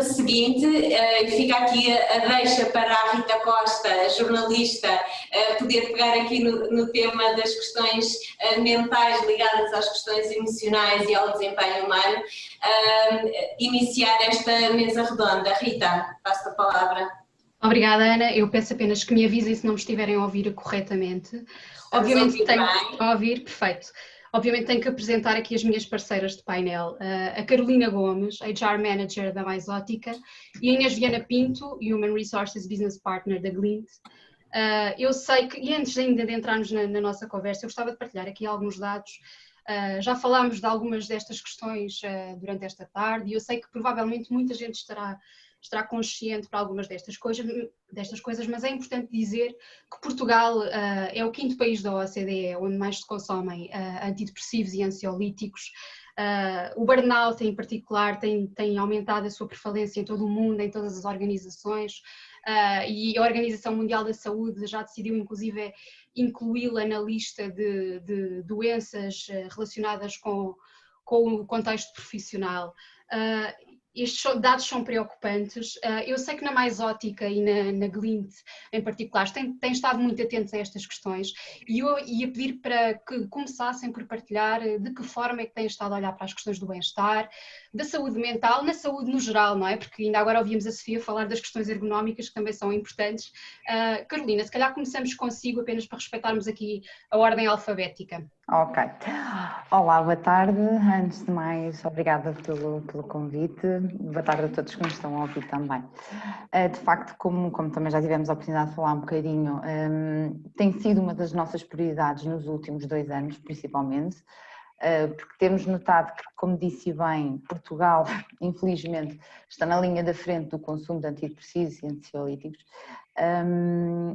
pergunta seguinte, e fica aqui a deixa para a Rita Costa, jornalista, poder pegar aqui no tema das questões mentais ligadas às questões emocionais e ao desempenho humano, iniciar esta mesa redonda. Rita, passo a palavra. Obrigada, Ana. Eu peço apenas que me avisem se não me estiverem a ouvir corretamente. Obviamente tenho a ouvir, perfeito. Obviamente tenho que apresentar aqui as minhas parceiras de painel, a Carolina Gomes, HR Manager da Maisótica, e a Inês Viana Pinto, Human Resources Business Partner da Glint. Eu sei que, e antes ainda de entrarmos na nossa conversa, eu gostava de partilhar aqui alguns dados. Já falámos de algumas destas questões durante esta tarde, e eu sei que provavelmente muita gente estará consciente para algumas destas coisas, mas é importante dizer que Portugal é o 5º país da OCDE onde mais se consomem antidepressivos e ansiolíticos. O burnout em particular tem aumentado a sua prevalência em todo o mundo, em todas as organizações, e a Organização Mundial da Saúde já decidiu inclusive incluí-la na lista de doenças relacionadas com o contexto profissional. Estes dados são preocupantes. Eu sei que na Maisótica e na Glint, em particular, têm estado muito atentos a estas questões, e eu ia pedir para que começassem por partilhar de que forma é que têm estado a olhar para as questões do bem-estar, da saúde mental, na saúde no geral, não é? Porque ainda agora ouvimos a Sofia falar das questões ergonómicas, que também são importantes. Carolina, se calhar começamos consigo, apenas para respeitarmos aqui a ordem alfabética. Ok. Olá, boa tarde. Antes de mais, obrigada pelo convite. Boa tarde a todos que nos estão a ouvir também. De facto, como também já tivemos a oportunidade de falar um bocadinho, tem sido uma das nossas prioridades nos últimos 2 anos, principalmente, porque temos notado que, como disse bem, Portugal, infelizmente, está na linha da frente do consumo de antidepressivos e ansiolíticos.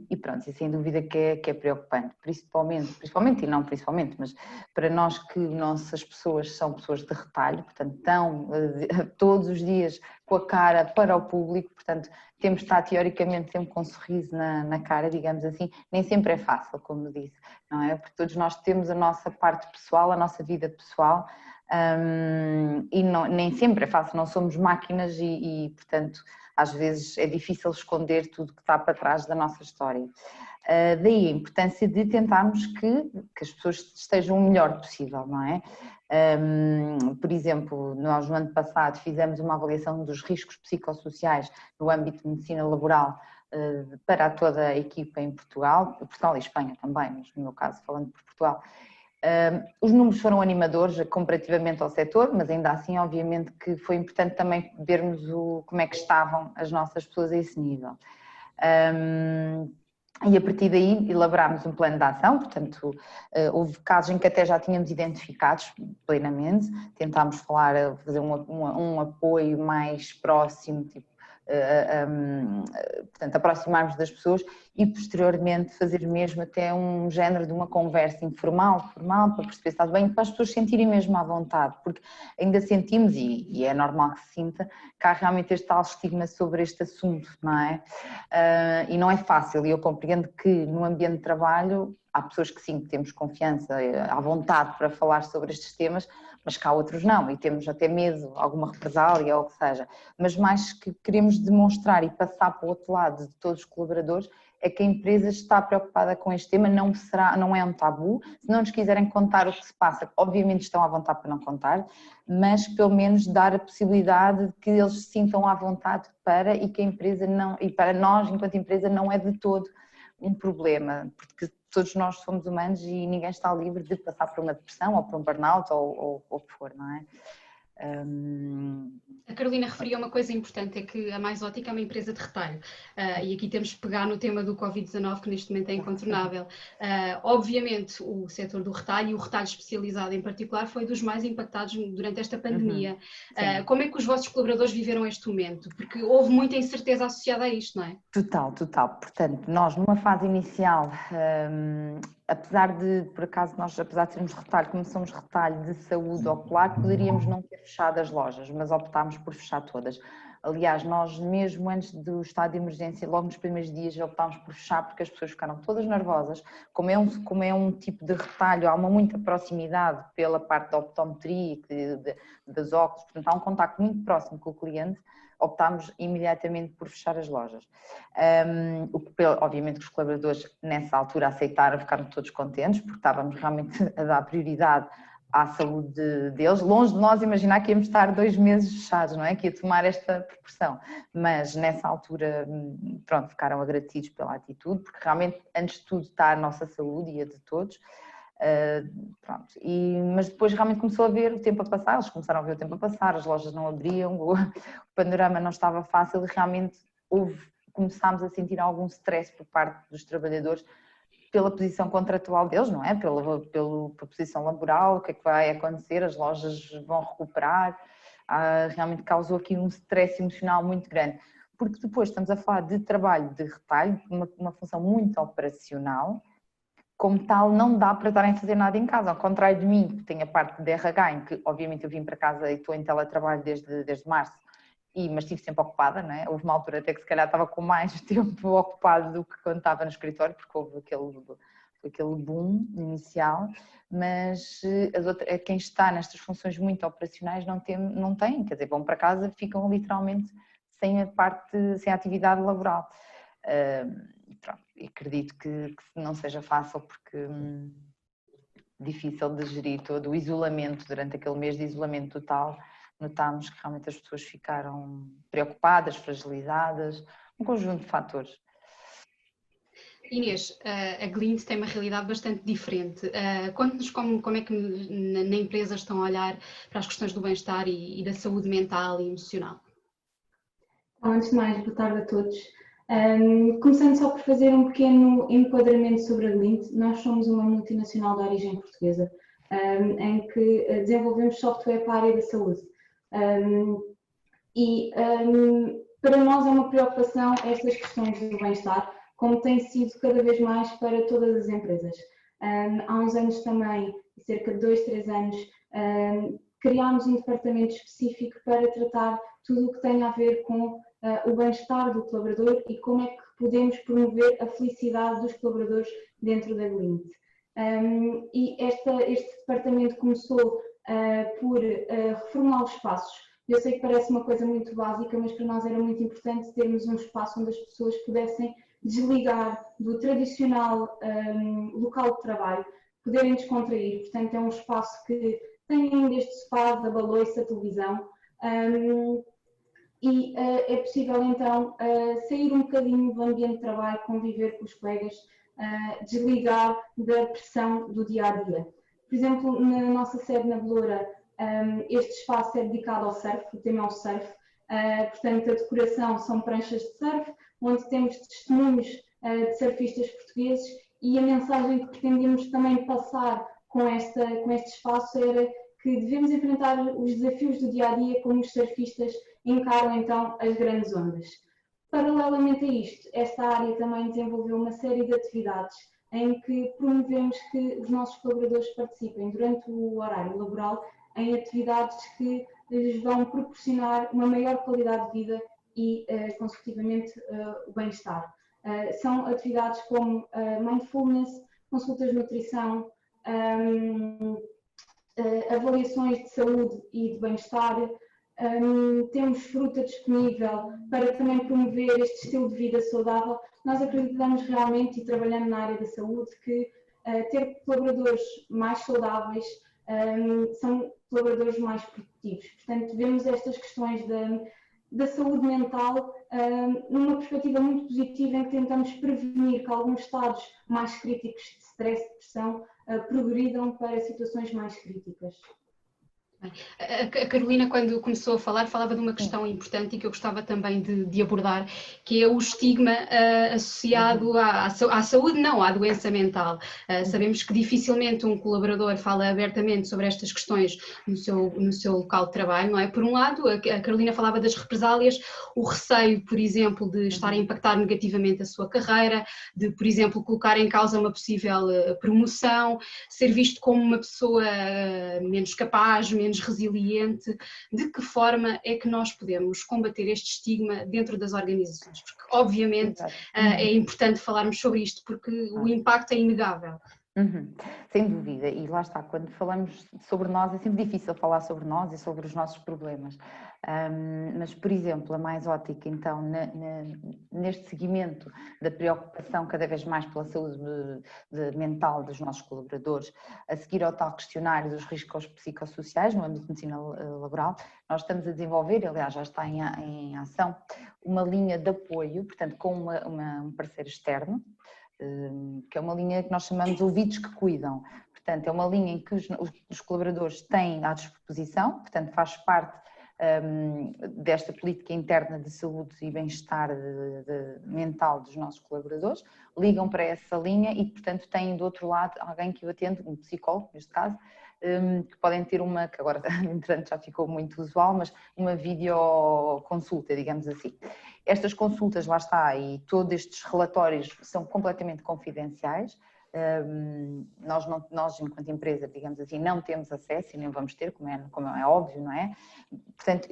E pronto, e sem dúvida que é preocupante, principalmente e não principalmente, mas para nós que nossas pessoas são pessoas de retalho, portanto estão todos os dias com a cara para o público, portanto temos de estar teoricamente sempre com um sorriso na cara, digamos assim, nem sempre é fácil, como disse, não é? Porque todos nós temos a nossa parte pessoal, a nossa vida pessoal, e nem sempre é fácil, não somos máquinas e portanto às vezes é difícil esconder tudo que está para trás da nossa história. Daí a importância de tentarmos que as pessoas estejam o melhor possível, não é? Por exemplo, nós no ano passado fizemos uma avaliação dos riscos psicossociais no âmbito de medicina laboral para toda a equipa em Portugal e Espanha também, mas no meu caso falando por Portugal. Os números foram animadores comparativamente ao setor, mas ainda assim obviamente que foi importante também vermos como é que estavam as nossas pessoas a esse nível. E a partir daí elaborámos um plano de ação, portanto houve casos em que até já tínhamos identificados plenamente, tentámos fazer um apoio mais próximo, tipo, portanto aproximarmos das pessoas e posteriormente fazer mesmo até um género de uma conversa informal, formal, para perceber se está bem, para as pessoas sentirem mesmo à vontade, porque ainda sentimos, e é normal que se sinta, que há realmente este tal estigma sobre este assunto, não é? E não é fácil, e eu compreendo que no ambiente de trabalho há pessoas que sim, que temos confiança, à vontade para falar sobre estes temas, mas que há outros não, e temos até medo, alguma represália ou o que seja, mas mais que queremos demonstrar e passar para o outro lado de todos os colaboradores é que a empresa está preocupada com este tema, não é um tabu, se não nos quiserem contar o que se passa, obviamente estão à vontade para não contar, mas pelo menos dar a possibilidade de que eles se sintam à vontade e que a empresa não, e para nós enquanto empresa não é de todo um problema, porque todos nós somos humanos e ninguém está livre de passar por uma depressão ou por um burnout ou o que for, não é? A Carolina referia uma coisa importante, é que a Maisótica é uma empresa de retalho, e aqui temos que pegar no tema do Covid-19, que neste momento é incontornável. Obviamente o setor do retalho, e o retalho especializado em particular, foi dos mais impactados durante esta pandemia. Como é que os vossos colaboradores viveram este momento? Porque houve muita incerteza associada a isto, não é? Total. Portanto, nós numa fase inicial, apesar de, por acaso, apesar de sermos retalho, como somos retalho de saúde ocular, poderíamos não ter fechado as lojas, mas optámos por fechar todas. Aliás, nós mesmo antes do estado de emergência, logo nos primeiros dias, optámos por fechar porque as pessoas ficaram todas nervosas. Como é um tipo de retalho, há muita proximidade pela parte da optometria, das óculos, portanto há um contacto muito próximo com o cliente. optámos imediatamente por fechar as lojas. Obviamente que os colaboradores nessa altura aceitaram, ficaram todos contentes, porque estávamos realmente a dar prioridade à saúde deles, longe de nós imaginar que íamos estar 2 meses fechados, não é? Que ia tomar esta proporção, mas nessa altura, pronto, ficaram agradecidos pela atitude, porque realmente, antes de tudo, está a nossa saúde e a de todos. Pronto. Mas depois realmente começou a ver o tempo a passar, eles começaram a ver o tempo a passar, as lojas não abriam, o panorama não estava fácil e realmente começámos a sentir algum stress por parte dos trabalhadores pela posição contratual deles, não é? Pela posição laboral, o que é que vai acontecer, as lojas vão recuperar, realmente causou aqui um stress emocional muito grande, porque depois estamos a falar de trabalho de retalho, uma função muito operacional, como tal não dá para estarem a fazer nada em casa, ao contrário de mim, que tenho a parte de RH, em que obviamente eu vim para casa e estou em teletrabalho desde março, mas estive sempre ocupada, não é? Houve uma altura até que se calhar estava com mais tempo ocupado do que quando estava no escritório, porque houve aquele boom inicial, mas quem está nestas funções muito operacionais não tem, quer dizer, vão para casa, ficam literalmente sem a atividade laboral. Pronto, acredito que não seja fácil, porque difícil de gerir todo o isolamento, durante aquele mês de isolamento total, notámos que realmente as pessoas ficaram preocupadas, fragilizadas, um conjunto de fatores. Inês, a Glint tem uma realidade bastante diferente. Conte-nos como é que na empresa estão a olhar para as questões do bem-estar e da saúde mental e emocional. Antes de mais, boa tarde a todos. Começando só por fazer um pequeno enquadramento sobre a Glint, nós somos uma multinacional de origem portuguesa, em que desenvolvemos software para a área da saúde. Para nós é uma preocupação estas questões do bem-estar, como tem sido cada vez mais para todas as empresas. Há uns anos também, cerca de 2, 3 anos, criámos um departamento específico para tratar tudo o que tem a ver com o bem-estar do colaborador e como é que podemos promover a felicidade dos colaboradores dentro da Glint. Este departamento começou por reformular os espaços. Eu sei que parece uma coisa muito básica, mas para nós era muito importante termos um espaço onde as pessoas pudessem desligar do tradicional local de trabalho, poderem descontrair. Portanto, é um espaço que tem desde sofá, da baloiça, televisão, é possível então sair um bocadinho do ambiente de trabalho, conviver com os colegas, desligar da pressão do dia-a-dia. Por exemplo, na nossa sede na Beloura, este espaço é dedicado ao surf, o tema é o surf, portanto a decoração são pranchas de surf, onde temos testemunhos de surfistas portugueses, e a mensagem que pretendíamos também passar com este espaço era que devemos enfrentar os desafios do dia-a-dia como os surfistas encaram então as grandes ondas. Paralelamente a isto, esta área também desenvolveu uma série de atividades em que promovemos que os nossos colaboradores participem durante o horário laboral em atividades que lhes vão proporcionar uma maior qualidade de vida e, consecutivamente, o bem-estar. São atividades como mindfulness, consultas de nutrição, avaliações de saúde e de bem-estar. Temos fruta disponível para também promover este estilo de vida saudável. Nós acreditamos realmente, e trabalhando na área da saúde, que ter colaboradores mais saudáveis são colaboradores mais produtivos. Portanto, vemos estas questões da saúde mental numa perspectiva muito positiva, em que tentamos prevenir que alguns estados mais críticos de stress e depressão progridam para situações mais críticas. A Carolina, quando começou a falar, falava de uma questão importante e que eu gostava também de abordar, que é o estigma associado à saúde, não, à doença mental. Sabemos que dificilmente um colaborador fala abertamente sobre estas questões no seu local de trabalho, não é? Por um lado, a Carolina falava das represálias, o receio, por exemplo, de estar a impactar negativamente a sua carreira, de, por exemplo, colocar em causa uma possível promoção, ser visto como uma pessoa menos capaz, menos resiliente. De que forma é que nós podemos combater este estigma dentro das organizações? Porque, obviamente, é importante falarmos sobre isto, porque o impacto é inegável. Sem dúvida, e lá está, quando falamos sobre nós é sempre difícil falar sobre nós e sobre os nossos problemas, mas por exemplo a Mais Ótica então neste seguimento da preocupação cada vez mais pela saúde mental dos nossos colaboradores, a seguir ao tal questionário dos riscos psicossociais no âmbito de medicina laboral, nós estamos a desenvolver, aliás já está em ação, uma linha de apoio, portanto com um parceiro externo, que é uma linha que nós chamamos ouvidos que cuidam. Portanto, é uma linha em que os colaboradores têm à disposição, portanto faz parte desta política interna de saúde e bem-estar mental dos nossos colaboradores, ligam para essa linha e, portanto, têm do outro lado alguém que o atende, um psicólogo, neste caso, que podem ter uma, que agora, entretanto, já ficou muito usual, mas uma videoconsulta, digamos assim. Estas consultas, lá está, e todos estes relatórios são completamente confidenciais. Nós, enquanto empresa, digamos assim, não temos acesso e nem vamos ter, como é óbvio, não é? Portanto,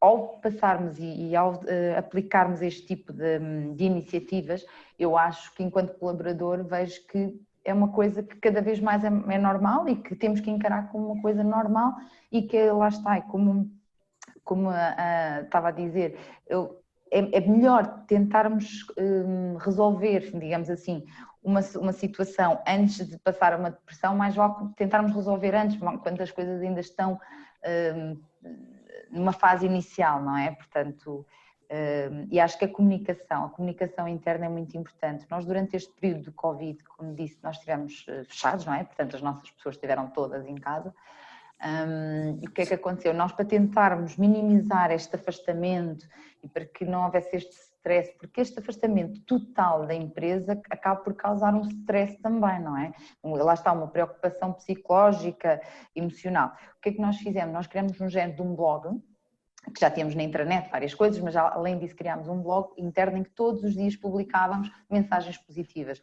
ao passarmos e ao aplicarmos este tipo de iniciativas, eu acho que, enquanto colaborador, vejo que é uma coisa que cada vez mais é normal e que temos que encarar como uma coisa normal e que lá está, como estava a dizer, é melhor tentarmos resolver, digamos assim, uma situação antes de passar a uma depressão, mais vale tentarmos resolver antes, quando as coisas ainda estão numa fase inicial, não é? Portanto, e acho que a comunicação interna é muito importante. Nós, durante este período de Covid, como disse, nós estivemos fechados, não é? Portanto, as nossas pessoas estiveram todas em casa. E o que é que aconteceu? Nós, para tentarmos minimizar este afastamento e para que não houvesse este stress, porque este afastamento total da empresa acaba por causar um stress também, não é? Lá está uma preocupação psicológica, emocional. O que é que nós fizemos? Nós criamos um género de um blog, que já tínhamos na internet várias coisas, mas além disso criámos um blog interno em que todos os dias publicávamos mensagens positivas.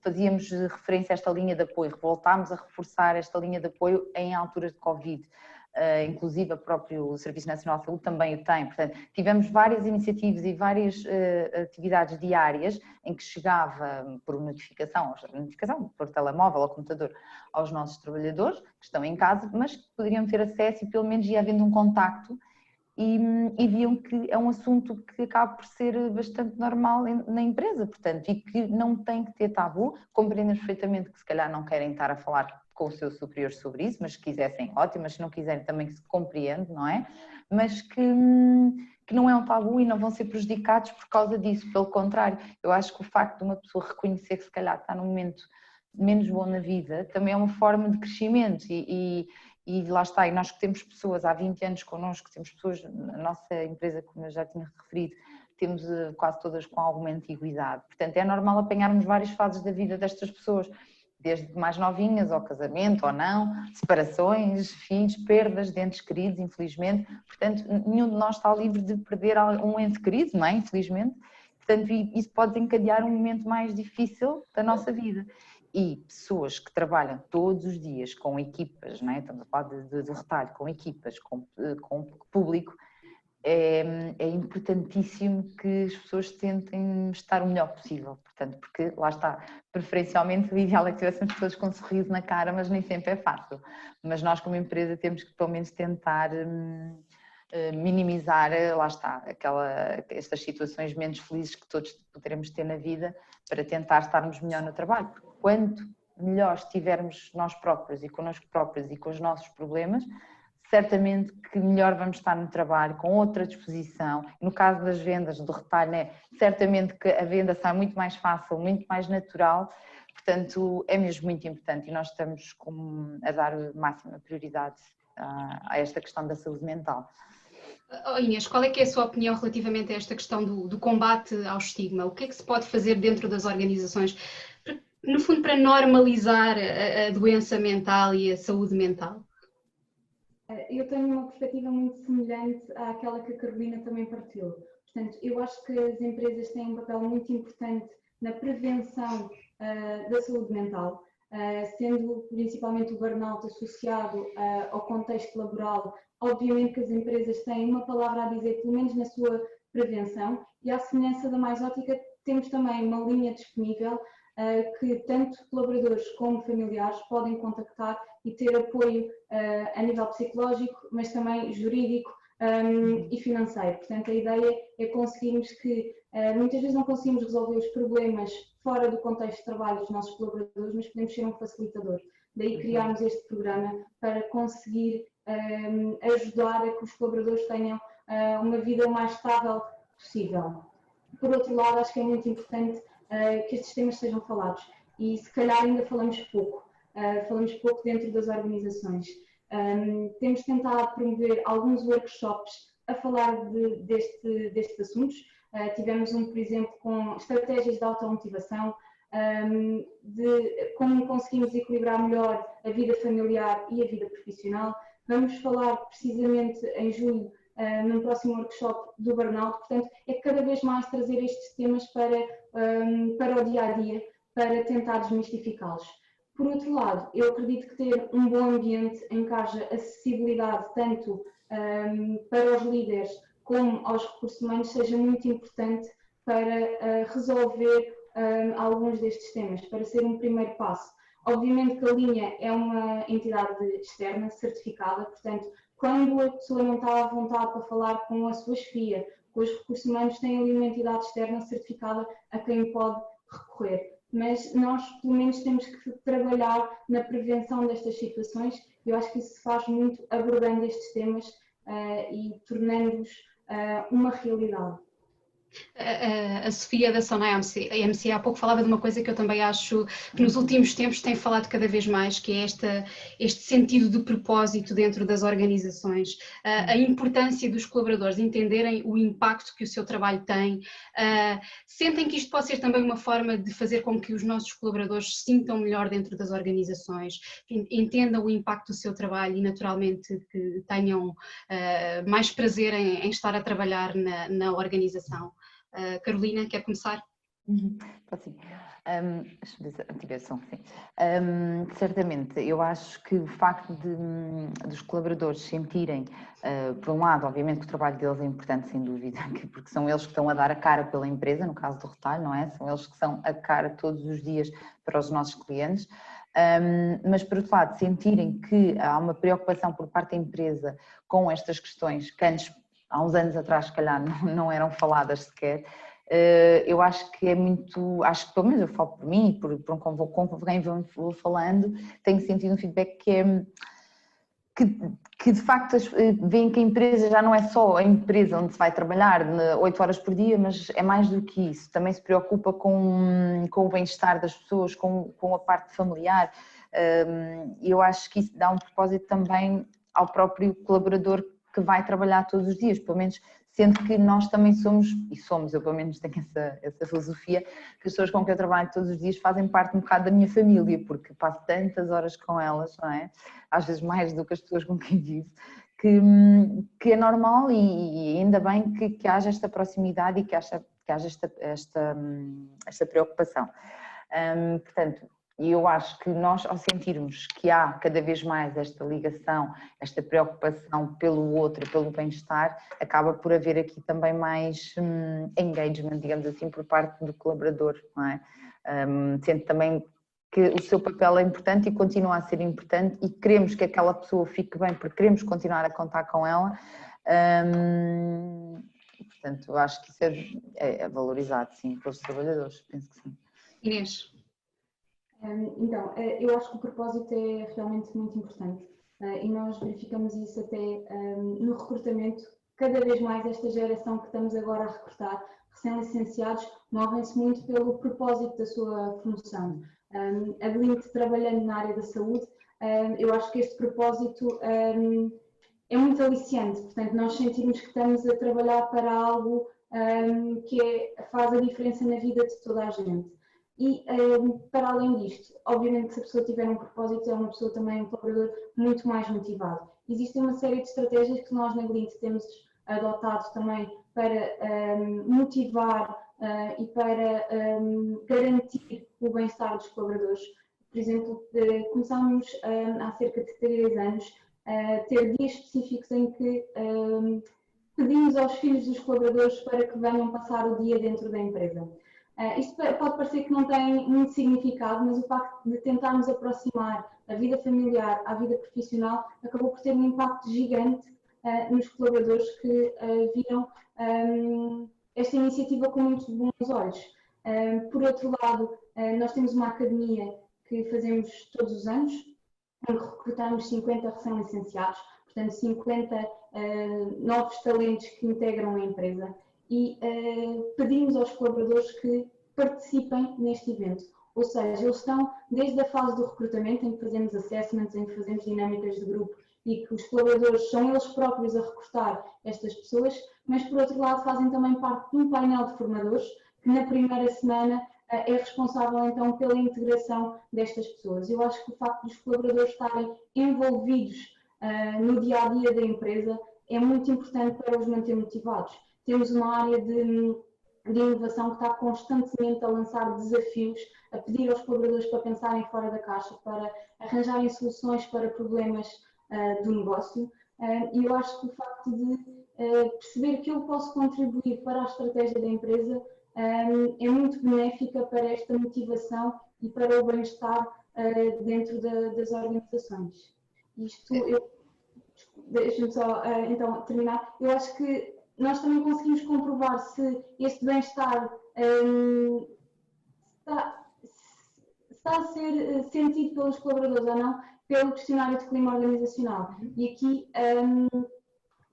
Fazíamos referência a esta linha de apoio, voltámos a reforçar esta linha de apoio em alturas de Covid. Inclusive o próprio Serviço Nacional de Saúde também o tem. Portanto, tivemos várias iniciativas e várias atividades diárias em que chegava por notificação, por telemóvel ou computador, aos nossos trabalhadores que estão em casa, mas que poderiam ter acesso e pelo menos ia havendo um contacto e viam que é um assunto que acaba por ser bastante normal na empresa, portanto, e que não tem que ter tabu. Compreendemos perfeitamente que se calhar não querem estar a falar com os seus superiores sobre isso, mas se quisessem, ótimo, mas se não quiserem também se compreende, não é? Mas que não é um tabu e não vão ser prejudicados por causa disso, pelo contrário, eu acho que o facto de uma pessoa reconhecer que se calhar está num momento menos bom na vida, também é uma forma de crescimento e lá está, e nós que temos pessoas há 20 anos connosco, temos pessoas na nossa empresa, como eu já tinha referido, temos quase todas com alguma antiguidade, portanto é normal apanharmos várias fases da vida destas pessoas, desde mais novinhas ao casamento ou não, separações, filhos, perdas de entes queridos, infelizmente, portanto nenhum de nós está livre de perder um ente querido, não é? Infelizmente, portanto isso pode desencadear um momento mais difícil da nossa vida. E pessoas que trabalham todos os dias com equipas, não é? Estamos a falar de retalho, com equipas, com público, é importantíssimo que as pessoas tentem estar o melhor possível, portanto, porque lá está, preferencialmente o ideal é que tivéssemos pessoas com um sorriso na cara, mas nem sempre é fácil. Mas nós como empresa temos que pelo menos tentar minimizar, lá está, estas situações menos felizes que todos poderemos ter na vida para tentar estarmos melhor no trabalho, porque quanto melhor estivermos nós próprios e connosco próprios e com os nossos problemas, certamente que melhor vamos estar no trabalho, com outra disposição. No caso das vendas, do retalho, né? Certamente que a venda sai muito mais fácil, muito mais natural, portanto é mesmo muito importante e nós estamos a dar máxima prioridade a esta questão da saúde mental. Inês, qual é que é a sua opinião relativamente a esta questão do combate ao estigma? O que é que se pode fazer dentro das organizações, no fundo, para normalizar a doença mental e a saúde mental? Eu tenho uma perspectiva muito semelhante àquela que a Carolina também partilhou. Portanto, eu acho que as empresas têm um papel muito importante na prevenção da saúde mental, sendo principalmente o burnout associado ao contexto laboral. Obviamente que as empresas têm uma palavra a dizer, pelo menos na sua prevenção, e à semelhança da Mais Ótica, temos também uma linha disponível que tanto colaboradores como familiares podem contactar e ter apoio a nível psicológico, mas também jurídico e financeiro. Portanto, a ideia é conseguirmos que muitas vezes não conseguimos resolver os problemas fora do contexto de trabalho dos nossos colaboradores, mas podemos ser um facilitador. Daí criámos este programa para conseguir ajudar a que os colaboradores tenham uma vida o mais estável possível. Por outro lado, acho que é muito importante que estes temas sejam falados e se calhar ainda falamos pouco dentro das organizações. Temos tentado promover alguns workshops a falar destes assuntos. Tivemos por exemplo, com estratégias de automotivação, de como conseguimos equilibrar melhor a vida familiar e a vida profissional. Vamos falar precisamente em julho, num próximo workshop do burnout. Portanto, é cada vez mais trazer estes temas para o dia-a-dia, para tentar desmistificá-los. Por outro lado, eu acredito que ter um bom ambiente em que haja acessibilidade tanto para os líderes como aos recursos humanos seja muito importante para resolver alguns destes temas, para ser um primeiro passo. Obviamente que a linha é uma entidade externa, certificada, portanto, quando a pessoa não está à vontade para falar com a sua chefia, com os recursos humanos, tem ali uma entidade externa certificada a quem pode recorrer. Mas nós, pelo menos, temos que trabalhar na prevenção destas situações. Eu acho que isso se faz muito abordando estes temas e tornando-os uma realidade. A Sofia da Sonai MC há pouco falava de uma coisa que eu também acho que nos últimos tempos tem falado cada vez mais, que é este sentido de propósito dentro das organizações, a importância dos colaboradores entenderem o impacto que o seu trabalho tem. Sentem que isto pode ser também uma forma de fazer com que os nossos colaboradores se sintam melhor dentro das organizações, entendam o impacto do seu trabalho e naturalmente que tenham mais prazer em estar a trabalhar na organização. Carolina, quer começar? Sim. Certamente, eu acho que o facto dos colaboradores sentirem, por um lado, obviamente que o trabalho deles é importante, sem dúvida, porque são eles que estão a dar a cara pela empresa, no caso do retalho, não é? São eles que são a cara todos os dias para os nossos clientes. Mas, por outro lado, sentirem que há uma preocupação por parte da empresa com estas questões que antes, há uns anos atrás, se calhar, não eram faladas sequer. Eu acho que é muito, acho que pelo menos eu falo por mim, por quem vou falando, tenho sentido um feedback que de facto veem que a empresa já não é só a empresa onde se vai trabalhar 8 horas por dia, mas é mais do que isso, também se preocupa com o bem-estar das pessoas, com a parte familiar, e eu acho que isso dá um propósito também ao próprio colaborador que vai trabalhar todos os dias, pelo menos sendo que nós também somos, eu pelo menos tenho essa filosofia, que as pessoas com quem eu trabalho todos os dias fazem parte um bocado da minha família, porque passo tantas horas com elas, não é? Às vezes mais do que as pessoas com quem vivo, que é normal e ainda bem que haja esta proximidade e que haja esta preocupação. Portanto, e eu acho que nós, ao sentirmos que há cada vez mais esta ligação, esta preocupação pelo outro, pelo bem-estar, acaba por haver aqui também mais engagement, digamos assim, por parte do colaborador, não é? Sendo também que o seu papel é importante e continua a ser importante e queremos que aquela pessoa fique bem, porque queremos continuar a contar com ela. Portanto, eu acho que isso é valorizado, sim, pelos trabalhadores, penso que sim. Inês? Então, eu acho que o propósito é realmente muito importante e nós verificamos isso até no recrutamento. Cada vez mais esta geração que estamos agora a recrutar, recém-licenciados, movem-se muito pelo propósito da sua função. A Glint, trabalhando na área da saúde, eu acho que este propósito é muito aliciante, portanto nós sentimos que estamos a trabalhar para algo que faz a diferença na vida de toda a gente. E, para além disto, obviamente que se a pessoa tiver um propósito, é uma pessoa também, um colaborador muito mais motivado. Existem uma série de estratégias que nós na Glint temos adotado também para motivar e para garantir o bem-estar dos colaboradores. Por exemplo, começámos há cerca de 3 anos a ter dias específicos em que pedimos aos filhos dos colaboradores para que venham passar o dia dentro da empresa. Isto pode parecer que não tem muito significado, mas o facto de tentarmos aproximar a vida familiar à vida profissional acabou por ter um impacto gigante nos colaboradores que viram esta iniciativa com muitos bons olhos. Por outro lado, nós temos uma academia que fazemos todos os anos, em que recrutamos 50 recém-licenciados, portanto 50 novos talentos que integram a empresa, e pedimos aos colaboradores que participem neste evento. Ou seja, eles estão desde a fase do recrutamento, em que fazemos assessments, em que fazemos dinâmicas de grupo e que os colaboradores são eles próprios a recrutar estas pessoas, mas por outro lado fazem também parte de um painel de formadores que na primeira semana é responsável então pela integração destas pessoas. Eu acho que o facto dos colaboradores estarem envolvidos no dia-a-dia da empresa é muito importante para os manter motivados. Temos uma área de inovação que está constantemente a lançar desafios, a pedir aos colaboradores para pensarem fora da caixa, para arranjarem soluções para problemas do negócio, e eu acho que o facto de perceber que eu posso contribuir para a estratégia da empresa é muito benéfica para esta motivação e para o bem-estar dentro das organizações. Isto, deixa-me só então terminar, eu acho que nós também conseguimos comprovar se este bem-estar está a ser sentido pelos colaboradores ou não, pelo questionário de clima organizacional. E aqui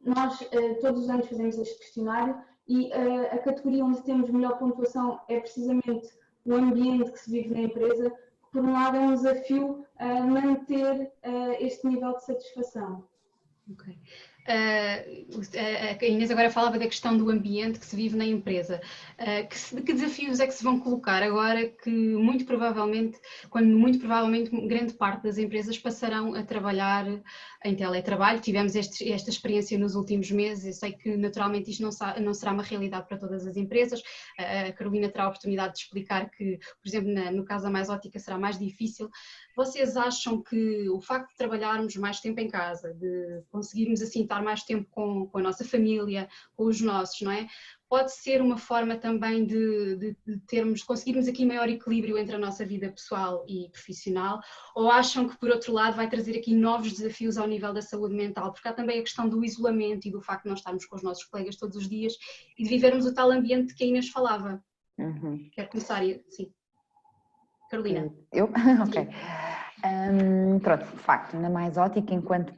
nós todos os anos fazemos este questionário e a categoria onde temos melhor pontuação é precisamente o ambiente que se vive na empresa, que por um lado é um desafio manter este nível de satisfação. Ok. A Inês agora falava da questão do ambiente que se vive na empresa. Que desafios é que se vão colocar agora que muito provavelmente grande parte das empresas passarão a trabalhar em teletrabalho? Tivemos esta experiência nos últimos meses, eu sei que naturalmente isto não será uma realidade para todas as empresas. A Carolina terá a oportunidade de explicar que, por exemplo, no caso da MyZótica será mais difícil. Vocês acham que o facto de trabalharmos mais tempo em casa, de conseguirmos assim estar mais tempo com a nossa família, com os nossos, não é? Pode ser uma forma também de conseguirmos aqui maior equilíbrio entre a nossa vida pessoal e profissional, ou acham que por outro lado vai trazer aqui novos desafios ao nível da saúde mental, porque há também a questão do isolamento e do facto de não estarmos com os nossos colegas todos os dias e de vivermos o tal ambiente que a Inês falava. Quer começar? Sim. Carolina. Eu? Ok. Pronto, de facto, na MyZótica, enquanto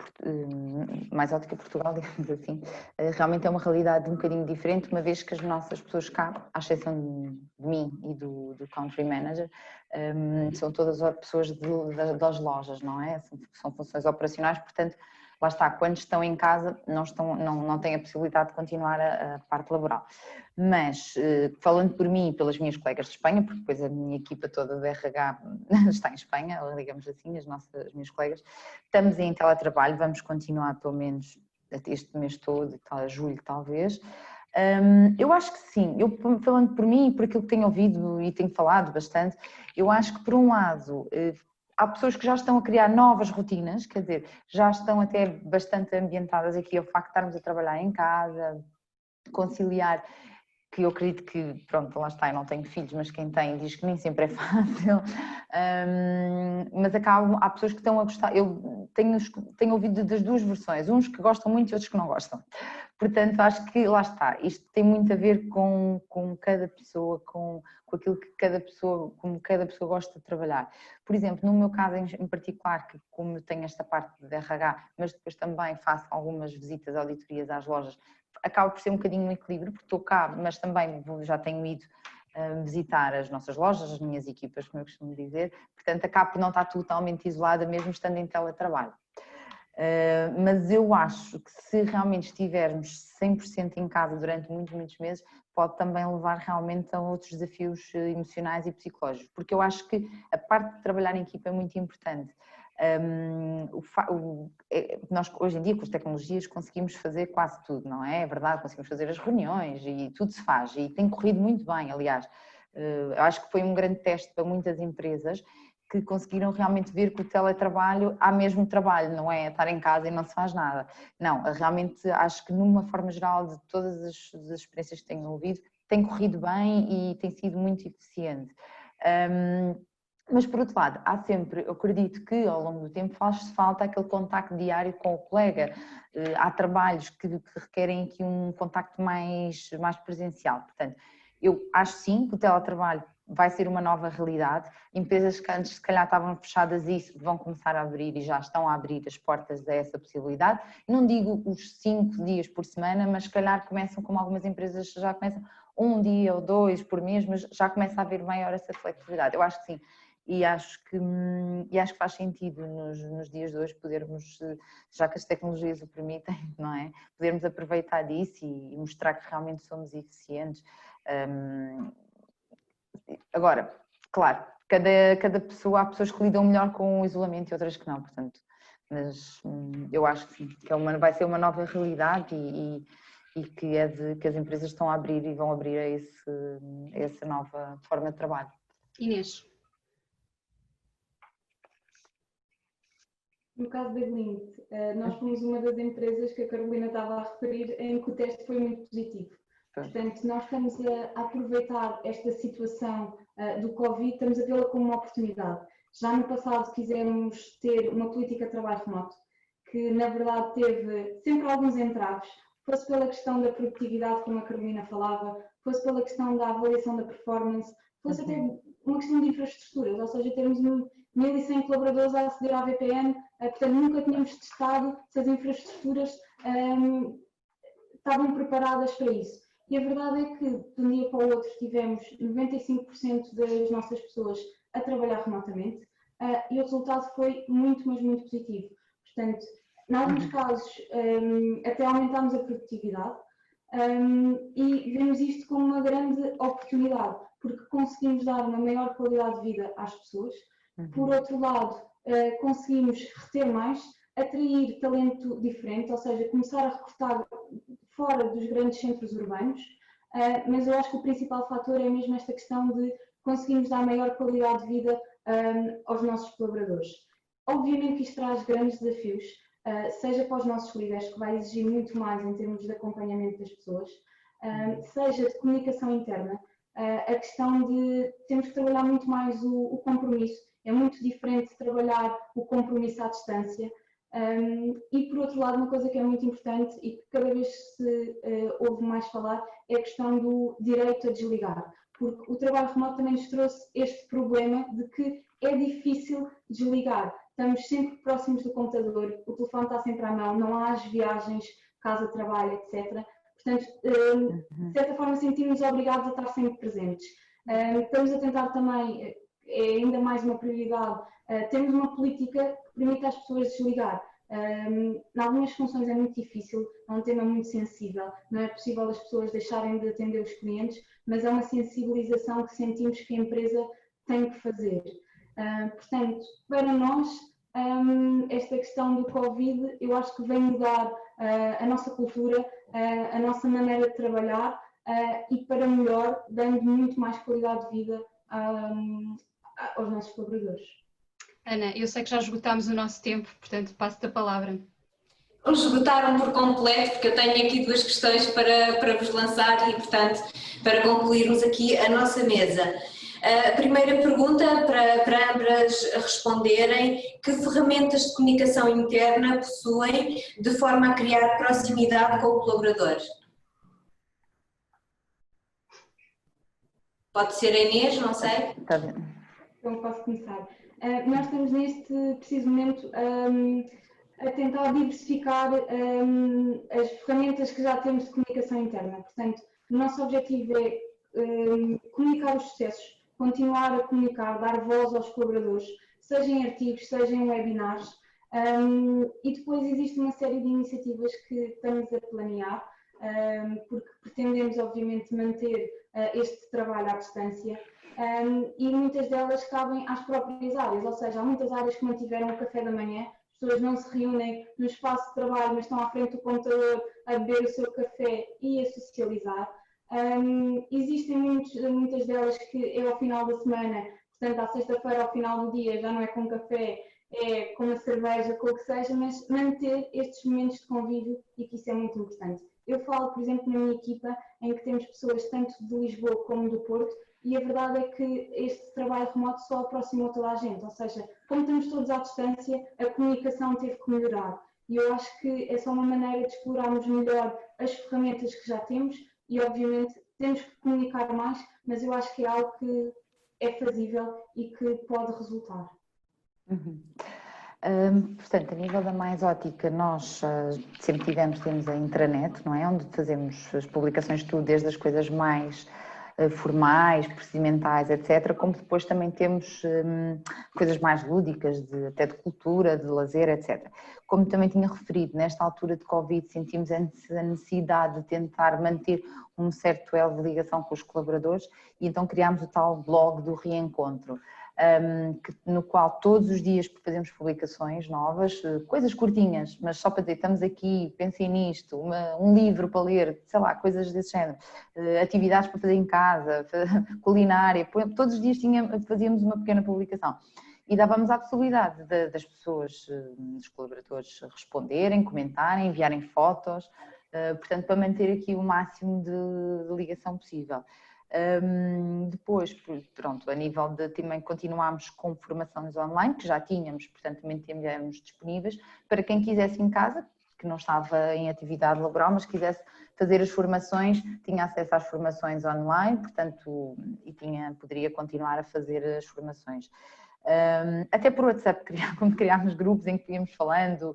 MyZótica Portugal, digamos assim, realmente é uma realidade um bocadinho diferente, uma vez que as nossas pessoas cá, à exceção de mim e do Country Manager, são todas pessoas das lojas, não é? São funções operacionais, portanto, lá está, quando estão em casa não têm a possibilidade de continuar a parte laboral. Mas, falando por mim e pelas minhas colegas de Espanha, porque depois a minha equipa toda de RH está em Espanha, digamos assim, as minhas colegas, estamos em teletrabalho, vamos continuar pelo menos este mês todo, julho talvez. Eu acho que sim, eu falando por mim e por aquilo que tenho ouvido e tenho falado bastante, eu acho que por um lado há pessoas que já estão a criar novas rotinas, quer dizer, já estão até bastante ambientadas aqui ao facto de estarmos a trabalhar em casa, conciliar, que eu acredito que, pronto, lá está, eu não tenho filhos, mas quem tem diz que nem sempre é fácil, mas há pessoas que estão a gostar, eu tenho ouvido das duas versões, uns que gostam muito e outros que não gostam, portanto acho que, lá está, isto tem muito a ver com cada pessoa, com aquilo que como cada pessoa gosta de trabalhar. Por exemplo, no meu caso em particular, que como eu tenho esta parte de RH, mas depois também faço algumas visitas, auditorias às lojas, acaba por ser um bocadinho um equilíbrio, porque estou cá, mas também já tenho ido visitar as nossas lojas, as minhas equipas, como eu costumo dizer, portanto acabo por não estar totalmente isolada, mesmo estando em teletrabalho. Mas eu acho que se realmente estivermos 100% em casa durante muitos meses, pode também levar realmente a outros desafios emocionais e psicológicos, porque eu acho que a parte de trabalhar em equipa é muito importante. Nós hoje em dia com as tecnologias conseguimos fazer quase tudo, não é? É verdade, conseguimos fazer as reuniões e tudo se faz e tem corrido muito bem, aliás, eu acho que foi um grande teste para muitas empresas que conseguiram realmente ver que o teletrabalho há mesmo trabalho, não é estar em casa e não se faz nada. Não, realmente acho que numa forma geral de todas as experiências que tenho ouvido, tem corrido bem e tem sido muito eficiente. Mas por outro lado, há sempre, eu acredito que ao longo do tempo faz falta aquele contacto diário com o colega. Há trabalhos que requerem aqui um contacto mais presencial. Portanto, eu acho sim que o teletrabalho vai ser uma nova realidade. Empresas que antes se calhar estavam fechadas a isso vão começar a abrir e já estão a abrir as portas a essa possibilidade. Não digo os 5 dias por semana, mas se calhar começam, como algumas empresas já começam, 1 dia ou 2 por mês, mas já começa a haver maior essa flexibilidade. Eu acho que sim. E acho que faz sentido nos dias de hoje podermos, já que as tecnologias o permitem, não é? Podermos aproveitar disso e mostrar que realmente somos eficientes. Agora, claro, cada pessoa, há pessoas que lidam melhor com o isolamento e outras que não, portanto, mas eu acho que sim, que vai ser uma nova realidade e que as empresas estão a abrir e vão abrir a essa nova forma de trabalho. Inês. No caso da Glint, nós fomos uma das empresas que a Carolina estava a referir em que o teste foi muito positivo. Portanto, nós estamos a aproveitar esta situação do Covid, estamos a vê-la como uma oportunidade. Já no passado quisemos ter uma política de trabalho remoto, que na verdade teve sempre alguns entraves, fosse pela questão da produtividade, como a Carolina falava, fosse pela questão da avaliação da performance, fosse até uma questão de infraestruturas, ou seja, termos 1.100 colaboradores a aceder à VPN, portanto nunca tínhamos testado se as infraestruturas estavam preparadas para isso. E a verdade é que de um dia para o outro tivemos 95% das nossas pessoas a trabalhar remotamente e o resultado foi muito, mas muito positivo. Portanto, em alguns casos até aumentámos a produtividade e vemos isto como uma grande oportunidade, porque conseguimos dar uma maior qualidade de vida às pessoas. Por outro lado, conseguimos reter mais, atrair talento diferente, ou seja, começar a recrutar fora dos grandes centros urbanos, mas eu acho que o principal fator é mesmo esta questão de conseguirmos dar maior qualidade de vida aos nossos colaboradores. Obviamente que isto traz grandes desafios, seja para os nossos líderes, que vai exigir muito mais em termos de acompanhamento das pessoas, seja de comunicação interna, a questão de temos que trabalhar muito mais o compromisso. É muito diferente trabalhar o compromisso à distância. E por outro lado, uma coisa que é muito importante e que cada vez se ouve mais falar é a questão do direito a desligar, porque o trabalho remoto também nos trouxe este problema de que é difícil desligar. Estamos sempre próximos do computador, o telefone está sempre à mão, não há as viagens, casa-trabalho, etc. Portanto, de certa forma sentimos obrigados a estar sempre presentes. Estamos a tentar também, é ainda mais uma prioridade, temos uma política que permite às pessoas desligar. Em algumas funções é muito difícil, é um tema muito sensível, não é possível as pessoas deixarem de atender os clientes, mas é uma sensibilização que sentimos que a empresa tem que fazer. Portanto, para nós, esta questão do Covid, eu acho que vem mudar a nossa cultura, a nossa maneira de trabalhar e para melhor, dando muito mais qualidade de vida aos nossos colaboradores. Ana, eu sei que já esgotámos o nosso tempo, portanto passo-te a palavra. Esgotaram por completo, porque eu tenho aqui 2 questões para vos lançar e, portanto, para concluirmos aqui a nossa mesa. A primeira pergunta, para ambas responderem: que ferramentas de comunicação interna possuem de forma a criar proximidade com o colaborador? Pode ser a Inês, não sei. Está bem. Então posso começar. Nós estamos neste preciso momento a tentar diversificar as ferramentas que já temos de comunicação interna. Portanto, o nosso objetivo é comunicar os sucessos, continuar a comunicar, dar voz aos colaboradores, seja em artigos, seja em webinars, e depois existe uma série de iniciativas que estamos a planear, porque pretendemos obviamente manter este trabalho à distância, e muitas delas cabem às próprias áreas, ou seja, há muitas áreas que mantiveram o café da manhã, as pessoas não se reúnem no espaço de trabalho, mas estão à frente do computador a beber o seu café e a socializar. Existem muitas delas que é ao final da semana, portanto à sexta-feira ao final do dia já não é com café, é com uma cerveja, com o que seja, mas manter estes momentos de convívio e que isso é muito importante. Eu falo, por exemplo, na minha equipa, em que temos pessoas tanto de Lisboa como do Porto, e a verdade é que este trabalho remoto só aproximou toda a gente, ou seja, como estamos todos à distância, a comunicação teve que melhorar. E eu acho que é só uma maneira de explorarmos melhor as ferramentas que já temos e, obviamente, temos que comunicar mais, mas eu acho que é algo que é fazível e que pode resultar. Portanto, a nível da Mais Ótica, nós sempre temos a intranet, não é? Onde fazemos as publicações de tudo, desde as coisas mais formais, procedimentais, etc., como depois também temos coisas mais lúdicas, até de cultura, de lazer, etc. Como também tinha referido, nesta altura de Covid sentimos a necessidade de tentar manter um certo elo de ligação com os colaboradores e então criámos o tal blog do reencontro, no qual todos os dias fazemos publicações novas, coisas curtinhas, mas só para dizer, estamos aqui, pensem nisto, um livro para ler, sei lá, coisas desse género, atividades para fazer em casa, culinária, todos os dias fazíamos uma pequena publicação. E dávamos a possibilidade das pessoas, dos colaboradores responderem, comentarem, enviarem fotos, portanto para manter aqui o máximo de ligação possível. Depois, pronto, a nível de também continuámos com formações online, que já tínhamos, portanto também tínhamos disponíveis, para quem quisesse em casa, que não estava em atividade laboral, mas quisesse fazer as formações, tinha acesso às formações online, portanto, e poderia continuar a fazer as formações. Até por WhatsApp, como criámos grupos em que íamos falando,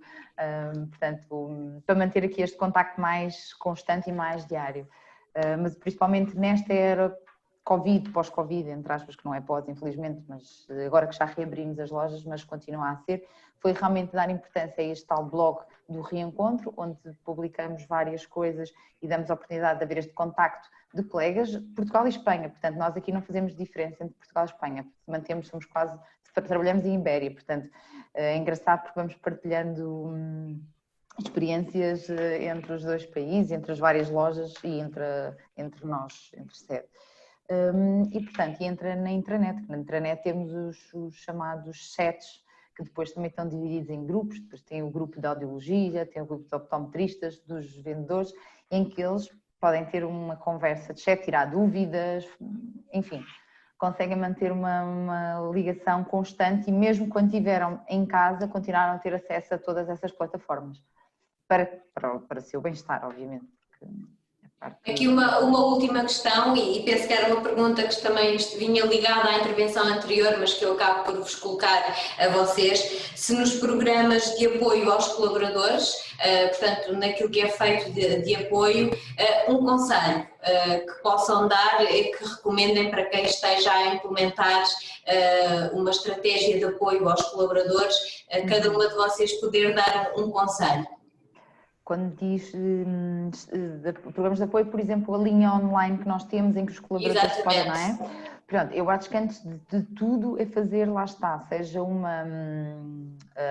portanto, para manter aqui este contacto mais constante e mais diário. Mas principalmente nesta era Covid, pós-Covid, entre aspas, que não é pós, infelizmente, mas agora que já reabrimos as lojas, mas continua a ser, foi realmente dar importância a este tal blog do reencontro, onde publicamos várias coisas e damos a oportunidade de haver este contacto de colegas de Portugal e Espanha. Portanto, nós aqui não fazemos diferença entre Portugal e Espanha, somos quase, trabalhamos em Ibéria, portanto, é engraçado porque vamos partilhando experiências entre os dois países, entre as várias lojas e entre nós, entre sede. E portanto, entra na intranet. Na intranet temos os chamados chats, que depois também estão divididos em grupos, depois tem o grupo de audiologia, tem o grupo de optometristas, dos vendedores, em que eles podem ter uma conversa de chat, tirar dúvidas, enfim, conseguem manter uma ligação constante e mesmo quando estiveram em casa, continuaram a ter acesso a todas essas plataformas. Para o seu bem-estar, obviamente. Aqui uma última questão, e penso que era uma pergunta que também vinha ligada à intervenção anterior, mas que eu acabo por vos colocar a vocês, se nos programas de apoio aos colaboradores, portanto naquilo que é feito de apoio, um conselho que possam dar e que recomendem para quem esteja a implementar uma estratégia de apoio aos colaboradores, cada uma de vocês poder dar um conselho. Quando diz programas de apoio, por exemplo, a linha online que nós temos em que os colaboradores podem, não é? Pronto, eu acho que antes de tudo é fazer, lá está, seja uma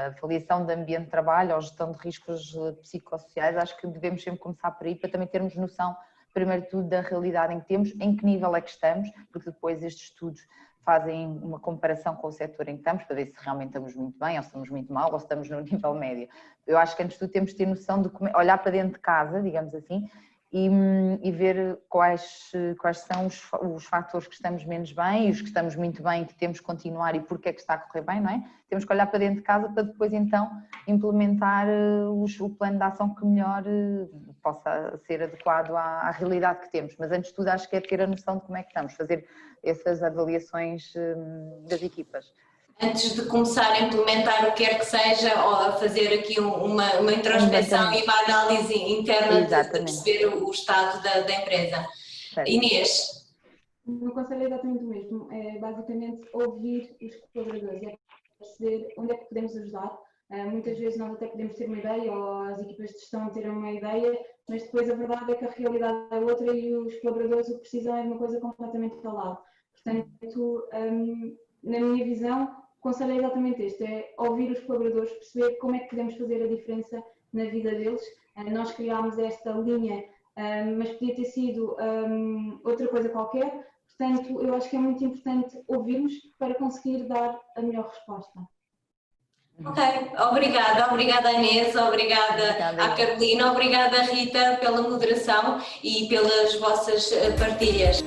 avaliação de ambiente de trabalho ou gestão de riscos psicossociais, acho que devemos sempre começar por aí para também termos noção, primeiro de tudo, da realidade em que temos, em que nível é que estamos, porque depois estes estudos fazem uma comparação com o setor em que estamos para ver se realmente estamos muito bem ou se estamos muito mal ou se estamos no nível médio. Eu acho que antes de tudo temos de ter noção de olhar para dentro de casa, digamos assim, e ver quais são os fatores que estamos menos bem e os que estamos muito bem, que temos que continuar e porque é que está a correr bem, não é? Temos que olhar para dentro de casa para depois então implementar o plano de ação que melhor possa ser adequado à realidade que temos. Mas antes de tudo acho que é ter a noção de como é que estamos, fazer essas avaliações das equipas. Antes de começar a implementar o que quer que seja, ou a fazer aqui uma introspeção e uma análise interna de perceber o estado da empresa. Certo. Inês? O meu conselho é exatamente o mesmo, é basicamente ouvir os colaboradores, é perceber onde é que podemos ajudar. Muitas vezes nós até podemos ter uma ideia, ou as equipas de gestão terem uma ideia, mas depois a verdade é que a realidade é outra e os colaboradores o que precisam é de uma coisa completamente ao lado. Portanto, na minha visão, o conselho é exatamente este, é ouvir os colaboradores, perceber como é que podemos fazer a diferença na vida deles. Nós criámos esta linha, mas podia ter sido outra coisa qualquer, portanto eu acho que é muito importante ouvirmos para conseguir dar a melhor resposta. Ok, obrigada Inês, obrigada à Carolina, obrigada Rita pela moderação e pelas vossas partilhas.